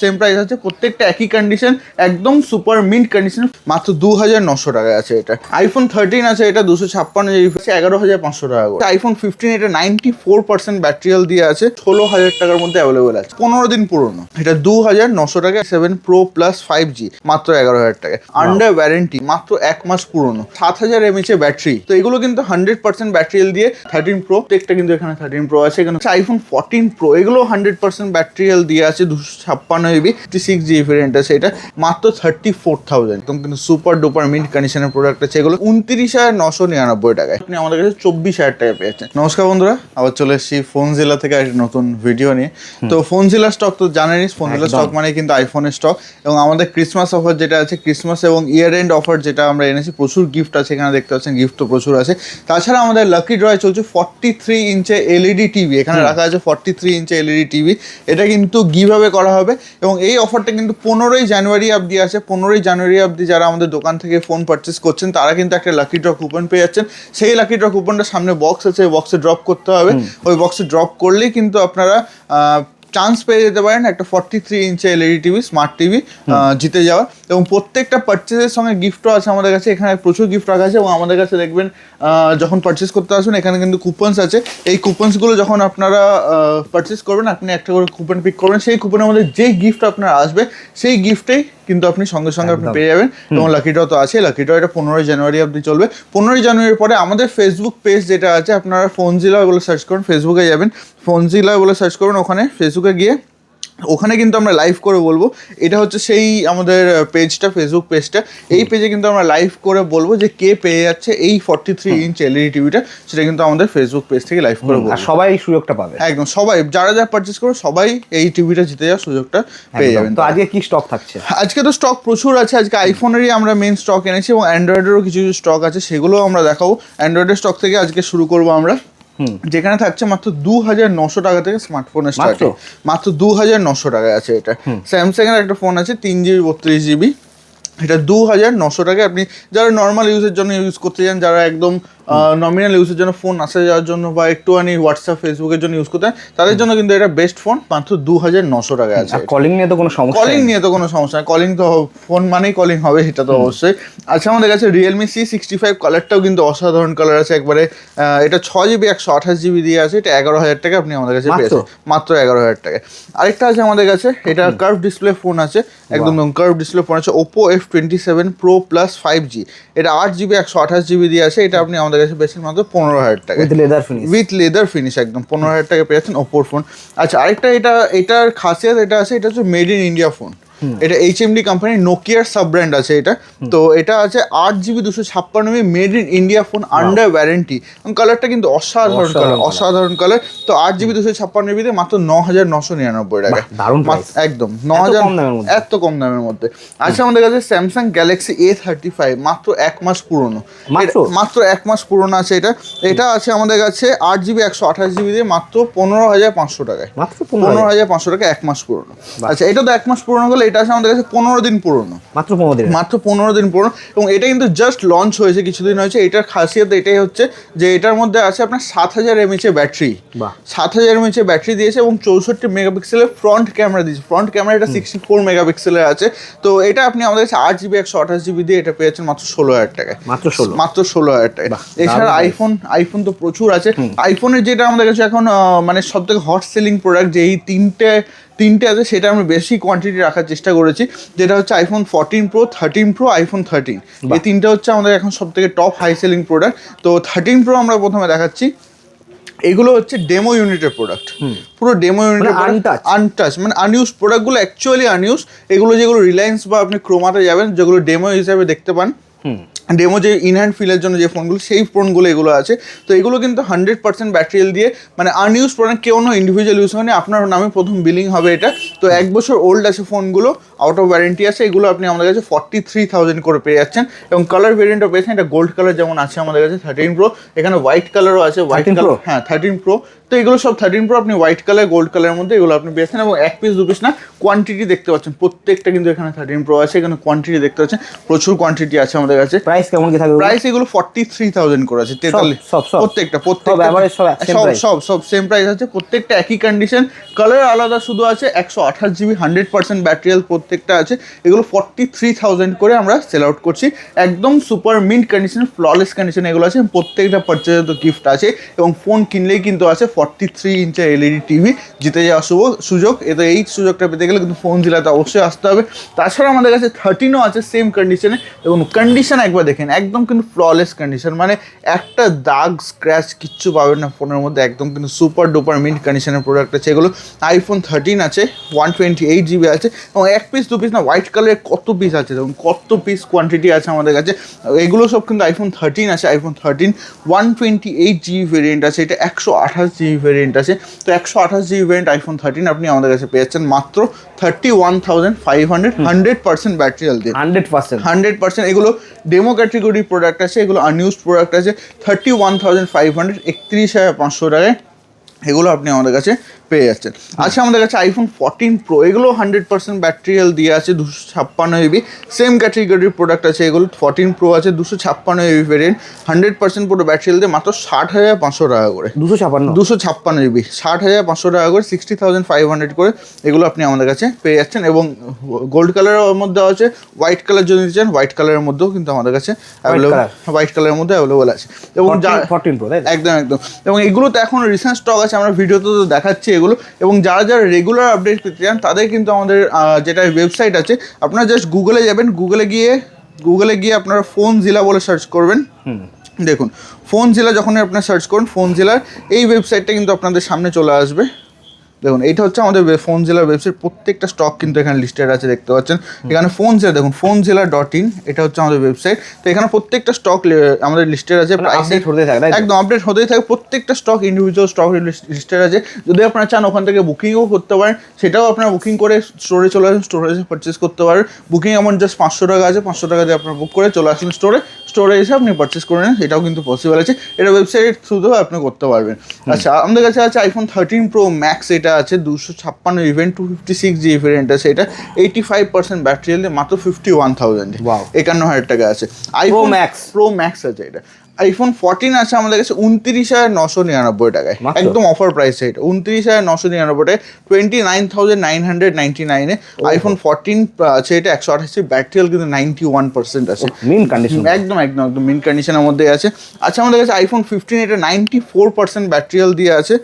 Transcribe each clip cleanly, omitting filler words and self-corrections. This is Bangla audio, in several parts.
সেম প্রাইস আছে, প্রত্যেকটা একই কন্ডিশন, একদম সুপার মিন্ট কন্ডিশন, মাত্র 2900 টাকায় আছে এটা। আইফোন 13 আছে, এটা 256 জিবি, 11,500 টাকা করে। আইফোন 15 এটা 94% ব্যাটারি হেলথ দিয়ে আছে, 16,000 টাকার মধ্যে অ্যাভেলেবল আছে, 15 দিন পুরনো। এটা 2900 টাকা, 7 Pro Plus 5G মাত্র 11,000 টাকা, আন্ডার ওয়ারেন্টি, মাত্র 1 মাস পুরনো, 7000 mAh ব্যাটারি। তো এগুলো কিন্তু 100% ব্যাটারি হেলথ দিয়ে। 13 Pro একটা কিন্তু এখানে 13 Pro আছে, এখানে আইফোন 14 Pro, এগুলো 100% ব্যাটারি হেলথ দিয়ে আছে, 256 জিবি, 66 জিবি ভেরিয়েন্ট আছে, এটা মাত্র 34,000, একদম কিন্তু সুপার ডুপার মিন্ট কন্ডিশনের প্রোডাক্ট আছে এগুলো 29,999 টাকায় আপনি আমাদের কাছে 24,000 টাকা পেয়েছেন। নমস্কার বন্ধুরা, আবার চলে এসেছি ফোনজিলা থেকে একটা নতুন ভিডিও নিয়ে। তো ফোনজিলা স্টক তো জানেনই, ফোনজিলা স্টক মানে কিন্তু আইফোনের স্টক, এবং আমাদের ক্রিসমাস অফার যেটা আছে, ক্রিসমাস এবং ইয়ার এন্ড অফার যেটা আমরা এনেছি, প্রচুর গিফট আছে এখানে, দেখতে পাচ্ছেন গিফট তো প্রচুর আছে। তাছাড়া আমাদের লাকি ড্রয়ে চলছে 43 ইঞ্চে এলইডি টিভি, এখানে রাখা আছে 43 ইঞ্চে এলইডি টিভি, এটা কিন্তু গিভঅ্যাওয়ে করা হবে। এবং এই অফারটা কিন্তু 15ই জানুয়ারি অবধি আছে। 15ই জানুয়ারি অবধি যারা আমাদের দোকান থেকে ফোন পারচেস করছেন তারা কিন্তু একটা লাকি ড্র কুপন পেয়ে যাচ্ছেন। সেই লাকি ড্র কুপনটা সামনে বক্স আছে, বক্সে ড্রপ করতে হবে, ওই বক্সে ড্রপ করলেই কিন্তু আপনারা চান্স পেয়ে যেতে পারেন একটা 43 ইঞ্চে এলইডি টিভি, স্মার্ট টিভি জিতে যাওয়া। এবং প্রত্যেকটা পারচেসের সঙ্গে গিফটও আছে আমাদের কাছে, এখানে প্রচুর গিফট রাখা আছে। এবং আমাদের কাছে দেখবেন যখন পারচেস করতে আসবেন এখানে কিন্তু কুপনস আছে, এই কুপনসগুলো যখন আপনারা পারচেস করবেন আপনি একটা করে কুপন পিক করবেন, সেই কুপনের মধ্যে যেই গিফট আপনার আসবে সেই গিফটেই কিন্তু আপনি সঙ্গে সঙ্গে আপনি পেয়ে যাবেন। এবং লাকি ড্র তো আছে, লাকি ড্র এটা 15ই জানুয়ারি অবধি চলবে। 15ই জানুয়ারির পরে আমাদের ফেসবুক পেজ যেটা আছে, আপনারা ফোনজিলা বলে সার্চ করুন, ফেসবুকে যাবেন, ফোনজিলা বলে সার্চ করুন, ওখানে ফেসবুকে গিয়ে ওখানে কিন্তু আমরা লাইভ করে বলবো। এটা হচ্ছে সেই আমাদের পেজটা, ফেসবুক পেজটা, এই পেজে কিন্তু আমরা লাইভ করে বলবো যে কে পেয়ে যাচ্ছে এই 43 ইঞ্চ এলইডি টিভিটা, সেটা কিন্তু আমাদের ফেসবুক পেজ থেকে লাইভ করে বলবো। আর সবাই এই সুযোগটা পাবে, একদম সবাই, যারা যারা পারচেস করবে সবাই এই টিভিটা জিতে যাওয়ার সুযোগটা পেয়ে যাবেন। তো আজকে কি স্টক থাকছে? আজকে তো স্টক প্রচুর আছে, আজকে আইফোনেরই আমরা মেন স্টক এনেছি, এবং অ্যান্ড্রয়েডেরও কিছু কিছু স্টক আছে, সেগুলোও আমরা দেখাবো। অ্যান্ড্রয়েডের স্টক থেকে আজকে শুরু করবো আমরা, যেখানে থাকছে মাত্র 2,900 টাকা থেকে স্মার্টফোনের স্টার্ট, মাত্র 2,900 টাকায় আছে এটা। স্যামসাং এর একটা ফোন আছে 3GB 32GB, এটা 2,900 টাকায় আপনি যারা নর্মাল ইউজের জন্য ইউজ করতে চান, যারা একদম নমিনাল ইউজের জন্য, ফোন আসা যাওয়ার জন্য বা একটুখানি হোয়াটসঅ্যাপ ফেসবুকের জন্য ইউজ করতে চান, তাদের জন্য কিন্তু এটা বেস্ট ফোন, মাত্র 2,900 টাকায় আছে। কলিং নিয়ে তো কোনো সমস্যা, কলিং নিয়ে তো কোনো সমস্যা নেই, কলিং তো ফোন মানেই কলিং হবে, এটা তো অবশ্যই। আচ্ছা, আমাদের কাছে রিয়েলমি C65 কালারটাও কিন্তু অসাধারণ কালার আছে একবারে, এটা 6GB 128GB দিয়ে আছে, এটা 11,000 টাকা আপনি আমাদের কাছে পেয়েছেন, মাত্র 11,000 টাকা। আরেকটা আছে আমাদের কাছে, এটা কার্ভ ডিসপ্লে ফোন আছে, একদম কার্ভ ডিসপ্লে ফোন আছে, Oppo F27 Pro Plus 5G, এটা 8GB 128GB দিয়ে আছে, এটা আপনি আমাদের কাছে পেয়েছেন মাত্র 15,000 টাকা, উইথ লেদার ফিনিশ, একদম 15,000 টাকা পেয়েছেন ওপোর ফোন। আচ্ছা, আরেকটা এটার খাসিয়ত এটা আছে, এটা হচ্ছে মেড ইন ইন্ডিয়া ফোন, এটা HMD কোম্পানি, নোকিয়ার সাব ব্র্যান্ড আছে এটা। তো এটা আছে 8GB 256 made in India phone, under warranty, এবং কালারটা কিন্তু অসাধারণ কালার, অসাধারণ কালার। তো 8GB 256 মাত্র 9,999 টাকা, একদম 9,000, এত কম দামের মধ্যে। আচ্ছা, আমাদের কাছে স্যামসাং গ্যালাক্সি A35 মাত্র 1 মাস পুরনো, মাত্র 1 মাস পুরনো আছে এটা। এটা আছে আমাদের কাছে 8GB 128GB দিয়ে মাত্র 15,500 টাকায়, মাত্র 15,500 টাকা 1 মাস পুরনো। আচ্ছা, এটা তো 1 মাস পুরনো হলে, এটা আছে আমাদের কাছে 15 দিন পুরনো, মাত্র 15 দিন পুরনো। এবং এটা কিন্তু জাস্ট লঞ্চ হয়েছে, কিছুদিন হয়েছে। এটার খাসিয়ত এটাই হচ্ছে যে এটার মধ্যে আছে আপনার 7,000 mAh ব্যাটারি, 7,000 mAh ব্যাটারি দিয়েছে, এবং 64 মেগাপিক্সেলের ফ্রন্ট ক্যামেরা দিয়েছে। ফ্রন্ট ক্যামেরা এটা 64 মেগাপিক্সেলের আছে। তো এটা আপনি আমাদের কাছে 8GB 128GB দিয়ে এটা পেয়েছেন মাত্র 16,000 টাকায়, মাত্র 16,000 টাকা। এছাড়া আইফোন তো প্রচুর আছে। আইফোনের যেটা আমাদের কাছে এখন মানে সব থেকে হট সেলিং প্রোডাক্ট, যে এই তিনটে আছে, সেটা আমরা বেশি কোয়ান্টিটি রাখার চেষ্টা করেছি, যেটা হচ্ছে আইফোন 14 Pro, 13 Pro, আইফোন 13, এই তিনটে হচ্ছে আমাদের এখন সব থেকে টপ হাই সেলিং প্রোডাক্ট। তো 13 Pro আমরা প্রথমে দেখাচ্ছি। এগুলো হচ্ছে ডেমো ইউনিটের প্রোডাক্ট, পুরো ডেমো ইউনিটের আনটাচ, মানে আনইউজ প্রোডাক্টগুলো, অ্যাকচুয়ালি আনইউজ। এগুলো যেগুলো রিলায়েন্স বা আপনি ক্রোমাতে যাবেন, যেগুলো ডেমো হিসাবে দেখতে পান, ডেমো যে ইনহ্যান্ড ফিলের জন্য যে ফোনগুলো, সেই ফোনগুলো এগুলো আছে। তো এগুলো কিন্তু 100% ব্যাটারি হেলথ দিয়ে, মানে আনইউজ প্রোডাক্ট, কেউ না ইন্ডিভিজুয়াল ইউজ করেনি, আপনার নামে প্রথম বিলিং হবে এটা। তো 1 বছর ওল্ড আছে ফোনগুলো, আউট অফ ওয়ারেন্টি আছে। এগুলো আপনি আমাদের কাছে 43,000 করে পেয়ে যাচ্ছেন, এবং কালার ভেরিয়েন্টও পেয়েছেন। এটা গোল্ড কালার যেমন আছে আমাদের কাছে 13 Pro, এখানে হোয়াইট কালারও আছে, হোয়াইট কালার, হ্যাঁ 13 Pro তো এগুলো সব 13 প্রো আপনি হোয়াইট কালার গোল্ড কালারের মধ্যে এগুলো আপনি পেয়েছেন, এবং এক পিস দু পিস না, কোয়ান্টিটি দেখতে পাচ্ছেন প্রত্যেকটা কিন্তু এখানে 13 প্রো আছে, এখানে কোয়ান্টিটি দেখতে পাচ্ছেন প্রচুর কোয়ান্টিটি আছে আমাদের কাছে। প্রাইস কেমন কি থাকবে? প্রাইস এগুলো 43,000 করে আছে, 43 সব প্রত্যেকটা সব সেম প্রাইস আছে, প্রত্যেকটা একই কন্ডিশন, কালার আলাদা শুধু আছে। 128 জিবি 100% ব্যাটারি হেলথ প্রত্যেকটা আছে। এগুলো 43,000 করে আমরা সেল আউট করছি, একদম super mint condition, flawless condition এগুলো আছে। প্রত্যেকটা পারচেজে তো গিফট আছে, এবং ফোন কিনলেই কিন্তু আছে 43 ইঞ্চের এলইডি টিভি জিতে যাওয়ার সুযোগ। এতে এই সুযোগটা পেতে গেলে কিন্তু ফোন জেলাতে অবশ্যই আসতে হবে। তাছাড়া আমাদের কাছে 13ও আছে সেম কন্ডিশনে, এবং কন্ডিশন একবার দেখেন একদম কিন্তু ফ্ললেস কন্ডিশন, মানে একটা দাগ স্ক্র্যাচ কিচ্ছু পাবেন না ফোনের মধ্যে, একদম কিন্তু সুপার ডুপার মিন্ট কন্ডিশনের প্রোডাক্ট আছে এগুলো। আইফোন 13 আছে, 128 জিবি আছে, এবং এক পিস দু পিস না, হোয়াইট কালারের কত পিস আছে দেখুন, কত পিস কোয়ান্টিটি আছে আমাদের কাছে। এগুলো সব কিন্তু আইফোন 13 আছে। আইফোন 13 128 জিবি ভেরিয়েন্ট আছে, এটা 128 জিবি ভেরিয়েন্ট আছে। তো 128 জিবি ভেরিয়েন্ট আইফোন 13 আপনি আমাদের কাছে পেয়ে যাচ্ছেন মাত্র 31,500, 100% ব্যাটারি হেলথ, 100%। এগুলো ডেমো ক্যাটেগরি প্রোডাক্ট আছে, এগুলো আনইউজড প্রোডাক্ট আছে। 31,500, 31,500 টাকায় এগুলো আপনি আমাদের কাছে পেয়ে যাচ্ছেন। আচ্ছা, আমাদের কাছে আইফোন 14 প্রো, এগুলো 100% ব্যাটারি হেলথ দিয়ে আছে, 256 জিবি, সেম ক্যাটেগরির প্রোডাক্ট আছে এগুলো। 14 প্রো আছে 256 জিবি ভেরিয়েন্ট, 100% পুরো ব্যাটারি হেলথ দিয়ে মাত্র 60,500 টাকা করে। 256 জিবি 60,500 টাকা করে, 60,500 করে এগুলো আপনি আমাদের কাছে পেয়ে যাচ্ছেন। এবং গোল্ড কালারের মধ্যে আছে, হোয়াইট কালার যদি চান হোয়াইট কালারের মধ্যেও কিন্তু আমাদের কাছে অ্যাভেলেবল, হোয়াইট কালারের মধ্যে অ্যাভেলেবল আছে। এবং 14 প্রো একদম। এবং এগুলো তো এখন রিসেন্ট স্টক আছে, আমরা ভিডিওতে তো দেখাচ্ছি এগুলো। এবং যারা রেগুলার আপডেট পেতে চান তাদের কিন্তু আমাদের যেটা ওয়েবসাইট আছে, আপনারা জাস্ট গুগলে যাবেন, গুগলে গিয়ে আপনারা ফোন জিলা বলে সার্চ করবেন। দেখুন, ফোন জিলা যখনই আপনারা সার্চ করুন, ফোন জেলার এই ওয়েবসাইটটা কিন্তু আপনাদের সামনে চলে আসবে। দেখুন, এইটা হচ্ছে আমাদের ফোন জেলার ওয়েবসাইট, প্রত্যেকটা স্টক কিন্তু এখানে লিস্টেড আছে, দেখতে পাচ্ছেন এখানে ফোন জেলা, দেখুন fonzilla.in, এটা হচ্ছে আমাদের ওয়েবসাইট। তো এখানে প্রত্যেকটা স্টক আমাদের লিস্টেড আছে, একদম আপডেট হতেই থাকে, প্রত্যেকটা স্টক ইন্ডিভিজুয়াল স্টক লিস্টেড আছে। যদি আপনারা চান ওখান থেকে বুকিংও করতে পারেন, সেটাও আপনারা বুকিং করে স্টোরে চলে আসুন, স্টোরেজে পারচেস করতে পারেন। বুকিং অ্যামাউন্ট জাস্ট 500 টাকা আছে, 500 টাকা দিয়ে আপনারা বুক করে চলে আসুন স্টোরে এসে আপনি পারচেস করে নেন, এটাও কিন্তু পসিবল আছে, এটা ওয়েবসাইটের থ্রুতেও আপনি করতে পারবেন। আচ্ছা, আমাদের কাছে আছে আইফোন 13 প্রো ম্যাক্স, এটা আছে 256 ইভেন্ট, 256 জিবি ভেরিয়েন্ট আছে, এটা 85% ব্যাটারি হেলথ, মাত্র 51,000, 51,000 টাকা আছে। আইফোন প্রো ম্যাক্স আছে, এটা আইফোন 14 আছে আমাদের কাছে 29,999 টাকায়, একদম অফার প্রাইসে, এটা 29,999 টাকায়, 29,999 আইফোন 14 আছে, এটা 128 ব্যাটারি হেলথ, কিন্তু 91% আছে, মিন কন্ডিশন, একদম মিন কন্ডিশনের মধ্যে আছে। আচ্ছা, আমাদের কাছে আইফোন 15, এটা 94% ব্যাটারি হেলথ দিয়ে আছে।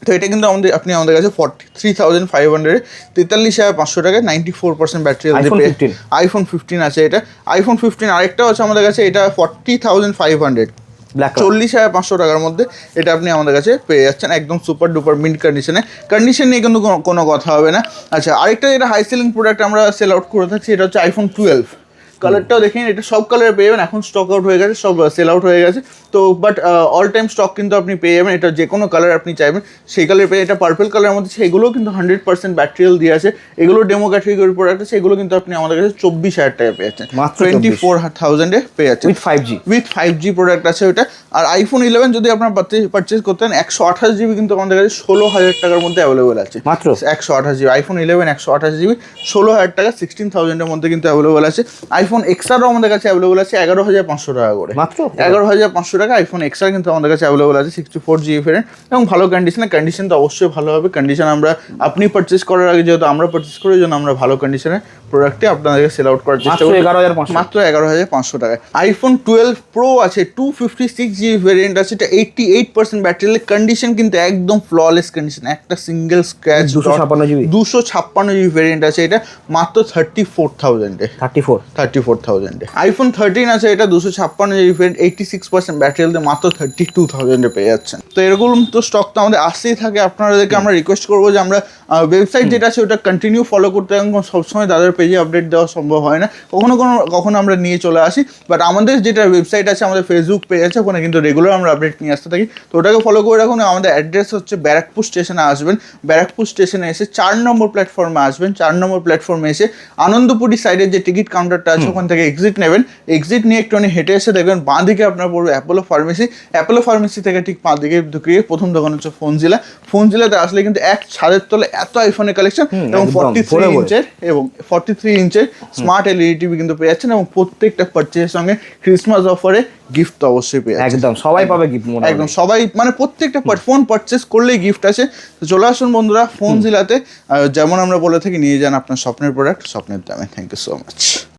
তো এটা কিন্তু আপনি আমাদের কাছে 43,500, 43,500 টাকায় 94% ব্যাটারি হেলথ দিয়ে আইফোন 15 আছে। এটা আইফোন 15 আরেকটাও আছে আমাদের কাছে, এটা 40,500, 40,500 টাকার মধ্যে এটা আপনি আমাদের কাছে পেয়ে যাচ্ছেন, একদম সুপার ডুপার মিন্ট কন্ডিশন নিয়ে কিন্তু কোনো কথা হবে না। আচ্ছা, আরেকটা যেটা হাই সেলিং প্রোডাক্ট আমরা সেল আউট করে থাকছি, এটা হচ্ছে আইফোন 12। কালারটাও দেখেন, এটা সব কালার পেয়ে যাবেন, এখন স্টক আউট হয়ে গেছে, সব সেল আউট হয়ে গেছে। তো বাট অল টাইম স্টক কিন্তু আপনি পেয়ে যাবেন, এটা যে কোনো কালার আপনি চাইবেন সেই কালার পেয়ে। এটা পার্পল কালারের মধ্যে, সেগুলোও কিন্তু 100% ব্যাটারি হেলথ দিয়ে আছে, এগুলো ডেমো ক্যাটেগরি প্রোডাক্ট আছে, এগুলো কিন্তু আপনি আমাদের কাছে 24,000 টাকায় পেয়ে যাচ্ছেন, 24,000 পেয়ে যাচ্ছেন উইথ 5G প্রোডাক্ট আছে ওইটা। আর আইফোন 11 যদি আপনার পারচেস করতেন, 128 জিবি কিন্তু আমাদের কাছে 16,000 টাকার মধ্যে অ্যাভেলেবল আছে, মাত্র 128 জিবি। আইফোন 11 128 জিবি 16,000 টাকা, 16,000 মধ্যে কিন্তু অ্যাভেলেবল আছে। আইফোন এক্সআরও আমাদের কাছে অ্যাভেলেবল আছে 11,500 টাকা করে, মাত্র 11,500 টাকা আইফোন এক্সআর কিন্তু আমাদের কাছে অ্যাভেলেবল আছে, 64 জিবি ভেরিয়েন্ট, এবং ভালো কন্ডিশন তো অবশ্যই ভালো হবে। কন্ডিশন আমরা আপনি পারচেস করার আগে যেহেতু আমরা পারচেস করি, জন্য আমরা ভালো কন্ডিশনের প্রোডাক্টে আপনাদেরকে সেল আউট করার চেষ্টা করি, মাত্র 11,500 টাকায়। আইফোন 12 প্রো আছে, 256 জিবি ভেরিয়েন্ট আছে, এটা 88% ব্যাটারি কন্ডিশন কিন্তু একদম ফ্ললেস কন্ডিশন, একটা সিঙ্গেল স্ক্র্যাচ, 256 জিবি ভেরিয়েন্ট আছে, এটা মাত্র 34,000 আইফোন 13 আছে, এটা 256 জিবি ভেরিয়েন্ট, 86% ব্যাটারি হেলথ, মাত্র 32,000 পেয়ে যাচ্ছেন। তো এরকম তো স্টক তো আমাদের আসতেই থাকে, আপনাদেরকে আমরা রিকোয়েস্ট করবো যে আমরা ওয়েবসাইট যেটা আছে ওটা কন্টিনিউ ফলো করতে হবে, সবসময় তাদের পেজে আপডেট দেওয়া সম্ভব হয় না, কখনো আমরা নিয়ে চলে আসি। বাট আমাদের যেটা ওয়েবসাইট আছে, আমাদের ফেসবুক পেজ আছে, ওখানে কিন্তু রেগুলার আমরা আপডেট নিয়ে আসতে থাকি, তো ওটাকে ফলো করে রাখুন। আমাদের অ্যাড্রেস হচ্ছে ব্যারাকপুর স্টেশনে আসবেন, ব্যারাকপুর স্টেশনে এসে 4 নম্বর প্ল্যাটফর্মে আসবেন, 4 নম্বর প্ল্যাটফর্মে এসে আনন্দপুরি সাইডের যে টিকিট কাউন্টারটা আছে ওখান থেকে এক্সিট নেবেন, এক্সিট নিয়ে একটুখানি হেঁটে এসে দেখবেন বাঁ দিকে আপনার পড়বে অ্যাপোলো ফার্মেসি, অ্যাপোলো ফার্মেসি থেকে ঠিক বাঁ দিকে ঢুকিয়ে প্রথম দোকান হচ্ছে ফোনজিলা। ফোনজিলাতে আসলে কিন্তু এক ছাদের তলে এত আইফোনের কালেকশন এবং একদম, 43 ভরে ভরে। ইঞ্চের এবং 43 ইঞ্চের স্মার্ট এলইডি টিভি কিন্তু পেয়ে যাচ্ছেন এবং প্রত্যেকটা পারচেজের সঙ্গে ক্রিসমাস অফারে গিফট তো অবশ্যই পেয়ে যাচ্ছেন। একদম সবাই পাবে গিফট মনে হয়। একদম সবাই মানে প্রত্যেকটা ফোন পারচেস করলেই গিফট আছে। তো চলে আসুন বন্ধুরা ফোনজিলাতে, যেমন আমরা বলে থাকি নিয়ে যান আপনার স্বপ্নের প্রোডাক্ট স্বপ্নের দামে। Thank you so much.